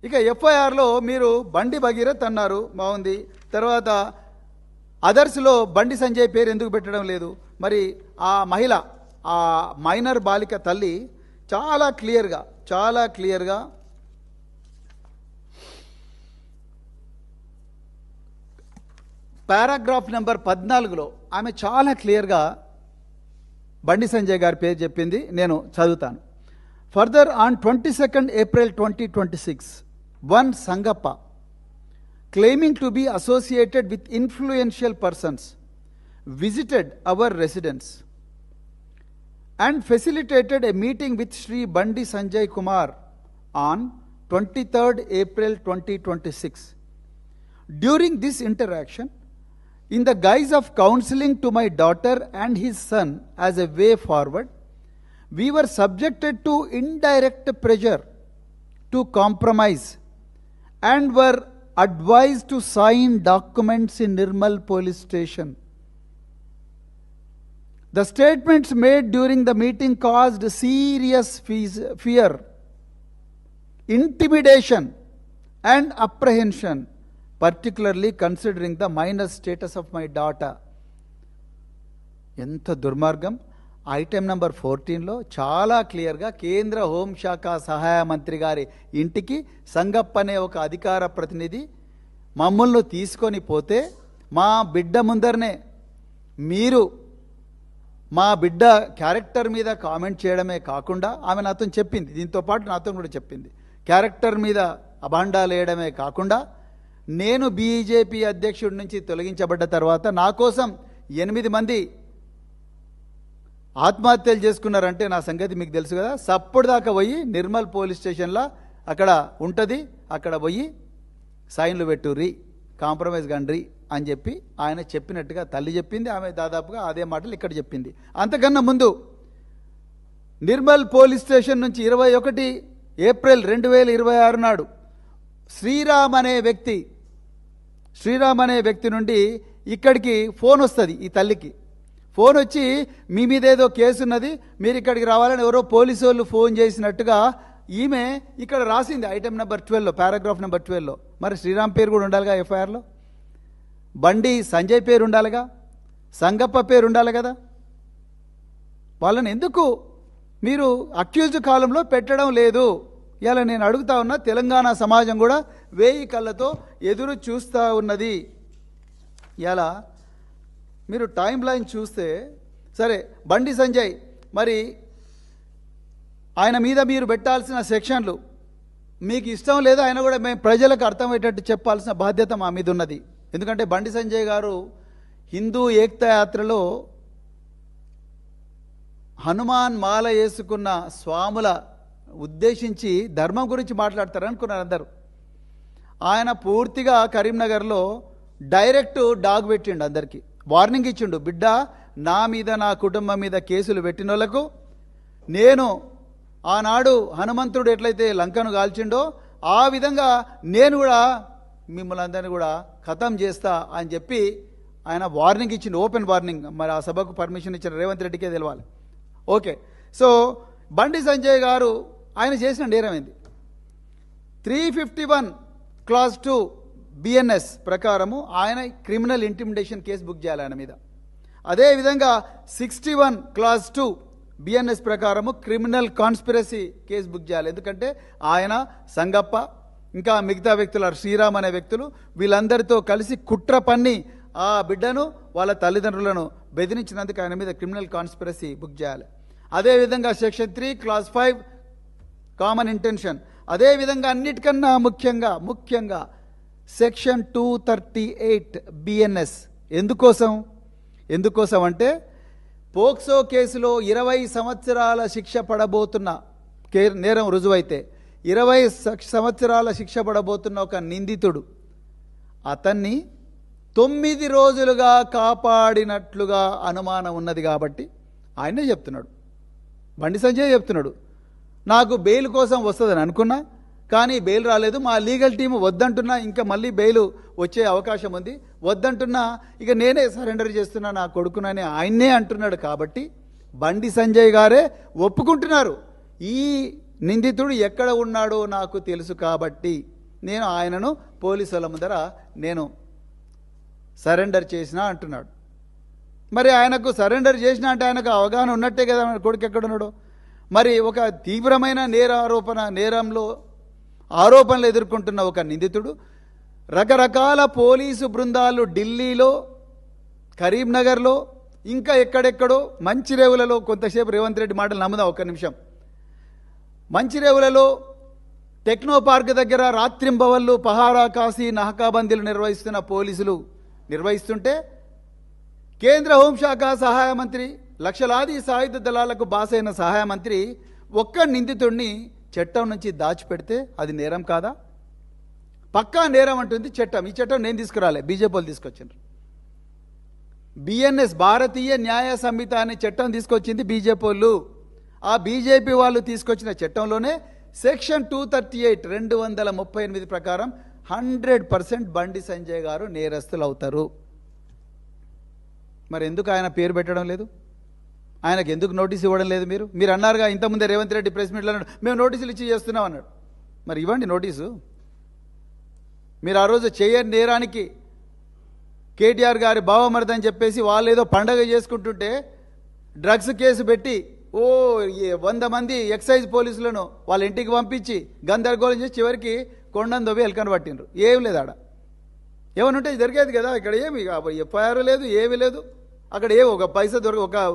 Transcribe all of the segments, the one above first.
ఇక ఎఫ్ఐఆర్లో మీరు బండి భగీరథ్ అన్నారు, బాగుంది. తర్వాత అదర్స్లో బండి సంజయ్ పేరు ఎందుకు పెట్టడం లేదు? మరి ఆ మహిళ, ఆ మైనర్ బాలిక తల్లి చాలా క్లియర్గా పారాగ్రాఫ్ నెంబర్ 14లో ఆమె చాలా క్లియర్గా బండి సంజయ్ గారి పేరు చెప్పింది. నేను చదువుతాను. Further, on 22nd April 2026, one Sangappa, claiming to be associated with influential persons, visited our residence and facilitated a meeting with Sri Bandi Sanjay Kumar on 23rd April 2026. During this interaction, in the guise of counseling to my daughter and his son as a way forward, we were subjected to indirect pressure to compromise and were advised to sign documents in Nirmal police station. The statements made during the meeting caused serious fear, intimidation and apprehension, particularly considering the minor status of my daughter. ఎంత దుర్మార్గం! Item number 14లో చాలా క్లియర్గా కేంద్ర హోంశాఖ సహాయ మంత్రి గారి ఇంటికి సంగప్ప అనే ఒక అధికార ప్రతినిధి మమ్మల్ని తీసుకొని పోతే మా బిడ్డ ముందరనే మీరు మా బిడ్డ క్యారెక్టర్ మీద కామెంట్ చేయడమే కాకుండా, ఆమె నాతో చెప్పింది, దీంతో పాటు నాతో కూడా చెప్పింది, క్యారెక్టర్ మీద అభాండాలు వేయడమే కాకుండా, నేను బీజేపీ అధ్యక్షుడి నుంచి తొలగించబడ్డ తర్వాత నా కోసం 8 మంది ఆత్మహత్యలు చేసుకున్నారంటే నా సంగతి మీకు తెలుసు కదా. సప్పుడు దాకా పోయి నిర్మల్ పోలీస్ స్టేషన్లో అక్కడ ఉంటుంది, అక్కడ పోయి సైన్లు పెట్టుర్రి, కాంప్రమైజ్ కండ్రి అని చెప్పి ఆయన చెప్పినట్టుగా తల్లి చెప్పింది. ఆమె దాదాపుగా అదే మాటలు ఇక్కడ చెప్పింది. అంతకన్నా ముందు నిర్మల్ పోలీస్ స్టేషన్ నుంచి 21 ఏప్రిల్ 2026 నాడు శ్రీరామ్ అనే వ్యక్తి నుండి ఇక్కడికి ఫోన్ వస్తుంది. ఈ తల్లికి ఫోన్ వచ్చి, మీ మీద ఏదో కేసు ఉన్నది, మీరు ఇక్కడికి రావాలని ఎవరో పోలీసు వాళ్ళు ఫోన్ చేసినట్టుగా ఈమె ఇక్కడ రాసింది ఐటెం నెంబర్ 12లో, పారాగ్రాఫ్ నెంబర్ 12లో. మరి శ్రీరామ్ పేరు కూడా ఉండాలిగా ఎఫ్ఐఆర్లో, బండి సంజయ్ పేరు ఉండాలిగా, సంగప్ప పేరు ఉండాలి కదా. వాళ్ళని ఎందుకు మీరు అక్యూజ్డ్ కాలంలో పెట్టడం లేదు? ఇలా నేను అడుగుతా ఉన్నా. తెలంగాణ సమాజం కూడా 1000 కళ్ళతో ఎదురు చూస్తూ ఉన్నది. ఇలా మీరు టైం లైన్ చూస్తే, సరే బండి సంజయ్ మరి ఆయన మీద మీరు పెట్టాల్సిన సెక్షన్లు మీకు ఇష్టం లేదు, ఆయన కూడా మేము ప్రజలకు అర్థమయ్యేటట్టు చెప్పాల్సిన బాధ్యత మా మీద ఉన్నది. ఎందుకంటే బండి సంజయ్ గారు హిందూ ఏక్తా యాత్రలో హనుమాన్ మాల వేసుకున్న స్వాముల ఉద్దేశించి ధర్మం గురించి మాట్లాడతారు అనుకున్నారు అందరూ. ఆయన పూర్తిగా కరీంనగర్లో డైరెక్ట్ డాగ్ పెట్టిండు, అందరికీ వార్నింగ్ ఇచ్చిండు. బిడ్డ, నా మీద నా కుటుంబం మీద కేసులు పెట్టిన వాళ్ళకు నేను ఆనాడు హనుమంతుడు ఎట్లయితే లంకను కాల్చిండో ఆ విధంగా నేను కూడా మిమ్మల్ని అందరినీ కూడా ఖతం చేస్తా అని చెప్పి ఆయన వార్నింగ్ ఇచ్చిండు, ఓపెన్ వార్నింగ్. మరి ఆ సభకు పర్మిషన్ ఇచ్చిన రేవంత్ రెడ్డికే తెలవాలి. ఓకే, సో బండి సంజయ్ గారు ఆయన చేసిన నేరం ఏంది? 351 క్లాస్ 2 బిఎన్ఎస్ ప్రకారము ఆయన క్రిమినల్ ఇంటిమిడేషన్ కేసు బుక్ చేయాలి ఆయన మీద. అదేవిధంగా 61 క్లాస్ 2 బిఎన్ఎస్ ప్రకారము క్రిమినల్ కాన్స్పిరసీ కేసు బుక్ చేయాలి. ఎందుకంటే ఆయన, సంగప్ప, ఇంకా మిగతా వ్యక్తులు, శ్రీరామ్ అనే వ్యక్తులు, వీళ్ళందరితో కలిసి కుట్ర పన్ని ఆ బిడ్డను వాళ్ళ తల్లిదండ్రులను బెదిరించినందుకు ఆయన మీద క్రిమినల్ కాన్స్పిరసీ బుక్ చేయాలి. అదేవిధంగా సెక్షన్ 3 క్లాస్ 5 కామన్ ఇంటెన్షన్. అదేవిధంగా అన్నిటికన్నా ముఖ్యంగా సెక్షన్ 238 బిఎన్ఎస్. ఎందుకోసం అంటే పోక్సో కేసులో 20 సంవత్సరాల శిక్ష పడబోతున్న నేరం రుజువైతే 20 సంవత్సరాల శిక్ష పడబోతున్న ఒక నిందితుడు అతన్ని 9 రోజులుగా కాపాడినట్లుగా అనుమానం ఉన్నది. కాబట్టి ఆయనే చెప్తున్నాడు, బండి సంజయ్ చెప్తున్నాడు, నాకు బెయిల్ కోసం వస్తుందని అనుకున్నా, కానీ బెయిల్ రాలేదు, మా లీగల్ టీము వద్దంటున్నా, ఇంకా మళ్ళీ బెయిల్ వచ్చే అవకాశం ఉంది, వద్దంటున్నా, ఇక నేనే సరెండర్ చేస్తున్నా నా కొడుకునని ఆయన్నే అంటున్నాడు. కాబట్టి బండి సంజయ్ గారే ఒప్పుకుంటున్నారు, ఈ నిందితుడు ఎక్కడ ఉన్నాడో నాకు తెలుసు కాబట్టి నేను ఆయనను పోలీసుల ముందర నేను సరెండర్ చేసిన అంటున్నాడు. మరి ఆయనకు సరెండర్ చేసిన అంటే ఆయనకు అవగాహన ఉన్నట్టే కదా మన కొడుకు ఎక్కడున్నాడు. మరి ఒక తీవ్రమైన నేరంలో ఆరోపణలు ఎదుర్కొంటున్న ఒక నిందితుడు రకరకాల పోలీసు బృందాలు ఢిల్లీలో, కరీంనగర్లో, ఇంకా ఎక్కడెక్కడో, మంచిరేవులలో, కొంతసేపు రేవంత్ రెడ్డి మాటలు నమ్ముదాం ఒక్క నిమిషం. మంచిరేవులలో టెక్నో పార్క్ దగ్గర రాత్రింబవళ్ళు పహారా కాసి నహకాబందీలు నిర్వహిస్తున్న పోలీసులు నిర్వహిస్తుంటే కేంద్ర హోంశాఖ సహాయ మంత్రి, లక్షలాది సాయుధ దళాలకు బాసైన సహాయ మంత్రి ఒక్క నిందితుడిని చట్టం నుంచి దాచిపెడితే అది నేరం కాదా? పక్కా నేరం అంటుంది చట్టం. ఈ చట్టం నేను తీసుకురాలే, బీజేపీ వాళ్ళు తీసుకొచ్చారు. బిఎన్ఎస్ భారతీయ న్యాయ సంహిత అనే చట్టం తీసుకొచ్చింది బీజేపీ వాళ్ళు. ఆ బీజేపీ వాళ్ళు తీసుకొచ్చిన చట్టంలోనే సెక్షన్ 238 238 ప్రకారం 100% బండి సంజయ్ గారు నేరస్తులు అవుతారు. మరి ఎందుకు ఆయన పేరు పెట్టడం లేదు? ఆయనకు ఎందుకు నోటీస్ ఇవ్వడం లేదు? మీరు అన్నారుగా ఇంతకుముందే రేవంత్ రెడ్డి ప్రెస్ మీట్లో అన్నాడు, మేము నోటీసులు ఇచ్చి చేస్తున్నాం అన్నాడు. మరి ఇవ్వండి నోటీసు. మీరు ఆ రోజు చేయని నేరానికి కేటీఆర్ గారి బావమరిది అని చెప్పేసి వాళ్ళు ఏదో పండగ చేసుకుంటుంటే డ్రగ్స్ కేసు పెట్టి 100 మంది ఎక్సైజ్ పోలీసులను వాళ్ళ ఇంటికి పంపించి గందరగోళం చేసి చివరికి కొండను దొబ్బి ఎలకను పట్టిండ్రు. ఏం లేదు ఆడ. ఏమని ఉంటే జరిగేది కదా. ఇక్కడ ఏమి ఎఫ్ఐఆర్ లేదు, ఏమీ లేదు. అక్కడ ఒక పైసా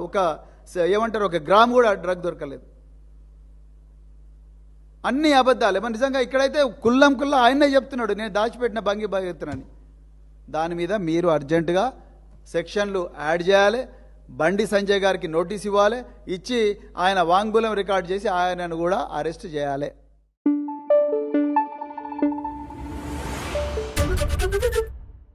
ఒక ఏమంటారు, ఒక గ్రామ్ కూడా డ్రగ్ దొరకలేదు. అన్ని అబద్ధాలు. మరి నిజంగా ఇక్కడైతే కుల్లం ఆయనే చెప్తున్నాడు, నేను దాచిపెట్టిన బంగి బాగుతున్నాను. దాని మీద మీరు అర్జెంటుగా సెక్షన్లు యాడ్ చేయాలి. బండి సంజయ్ గారికి నోటీస్ ఇవ్వాలి. ఇచ్చి ఆయన వాంగ్మూలం రికార్డ్ చేసి ఆయనను కూడా అరెస్ట్ చేయాలి.